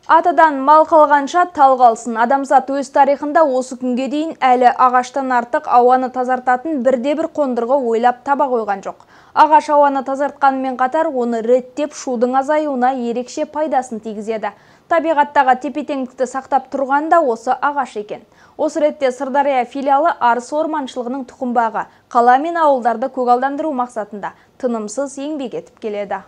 Атадан мал қалғанша тал қалсын. Адамзат өз тарихында осы күнге дейін әлі ағаштан артық ауаны тазартатын бірде-бір қондырғы ойлап таба қойған жоқ. Ағаш ауаны тазартқанымен қатар, оны реттеп шудың азаюына ерекше пайдасын тигізеді. Табиғаттағы тепе-теңдікті сақтап тұрған да осы ағаш екен. Осы ретте Сырдария филиалы арыс орманшылығының тұқымбағы қала мен ауылдарды көгалдандыру мақсатында тынымсыз еңбек етіп келеді.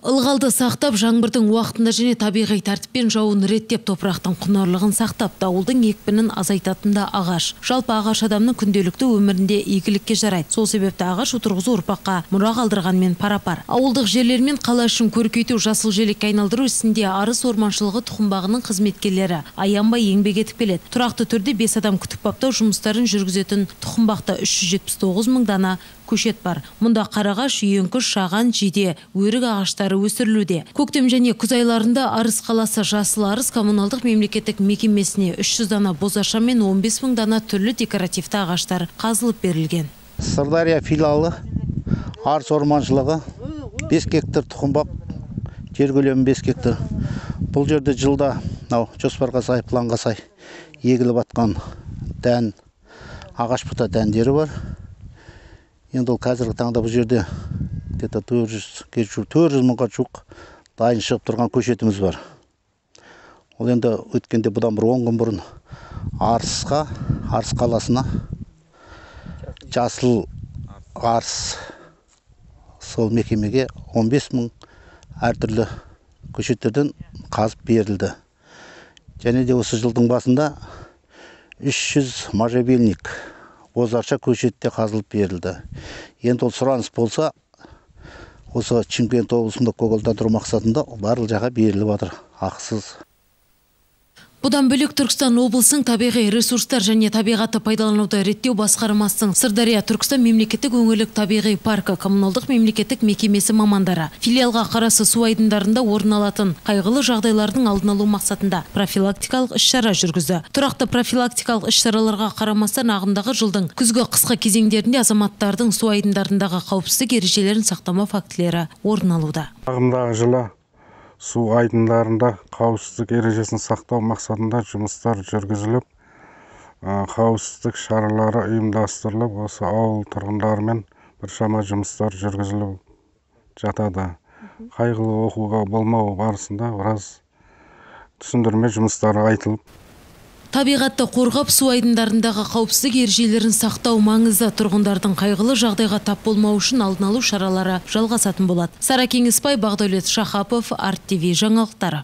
Ылғалды сақтап, жаңбырдың уақытында және табиғи тәртіппен жауын реттеп, топырақтың құнарлығын сақтап, дауылдың екпінін азайтатында ағаш. Жалпы ағаш адамның күнделікті өмірінде игілікке жарайды. Сол себепті ағаш отырғызу ұрпаққа мұра қалдырғанмен пара-пар. Ауылдық жерлер мен қала үшін көркейту, жасыл желекке айналдыру ісінде арыс орманшылығы тұқымбағының қызметкерлері аянбай еңбек етіп келеді. Тұрақты түрде 5 адам күтіп баптау жұмыстарын жүргізетін тұқымбақта 379 мың дана көшет бар. Мұнда қарағаш, үйеңкі, шаған, жиде, өрік ағаштары өсірілуде. Көктем және күз айларында Арыс қаласы Жасыл Арыс коммуналдық мемлекеттік мекемесіне 300 дана бозаша мен 15 мың дана түрлі декоративті ағаштар қазылып берілген. Сырдария филиалы Арыс орманшылығы 5 гектар тұқымбақ, жер көлемі 5 гектар. Бұл жерде жылда жоспарға сай, планға сай егіліп атқан дән, ағаш бұта дәндері бар. Енді ол қазіргі таңда бұл жерде 400 мыңға жуық дайын шығып тұрған көшетіміз бар. Ол енді өткенде бұдан бір 10 күн бұрын Арыс қаласына Жасыл Арыс сол мекемеге 15 мың әртүрлі көшеттерден қазып берілді. Және де осы жылдың басында 300 можжевельник бозарша көшетте қазылып берілді. Енді ол сұраныс болса, осы Шымкент облысында көгалдандыру мақсатында барлық жаққа беріліп жатыр, ақысыз. Бұдан бөлек Түркістан облысының табиғи ресурстар және табиғатты пайдалануды реттеу басқармасының Сырдария Түркістан мемлекеттік өңірлік табиғи паркі коммуналдық мемлекеттік мекемесі мамандары филиалға қарасы су айдындарында орын алатын қайғылы жағдайлардың алдын алу мақсатында профилактикалық іс-шара жүргізді. Тұрақты профилактикалық іс-шараларға қарамастан ағымдағы жылдың күзгі қысқы кезеңдерінде азаматтардың су айдындарындағы қауіпсіздік ережелерін сақтамау фактілері орын алуда. Ағымдағы жылы су айдындарында қауіпсіздік ережесін сақтау мақсатында жұмыстар жүргізіліп, қауіпсіздік шаралары ұйымдастырылып, осы ауыл тұрғындарымен біршама жұмыстар жүргізіліп жатады. Қайғылы оқиға болмау барысында біраз түсіндірме жұмыстары айтылып. Табиғатты қорғап, су айдындарындағы қауіпсіздік ережелерін сақтау маңызды. Тұрғындардың қайғылы жағдайға тап болмау үшін алдын алу шаралары жалғасатын болады. Сара Кеңесбай, Бақдәулет Шахапов, Арт ТВ жаңалықтары.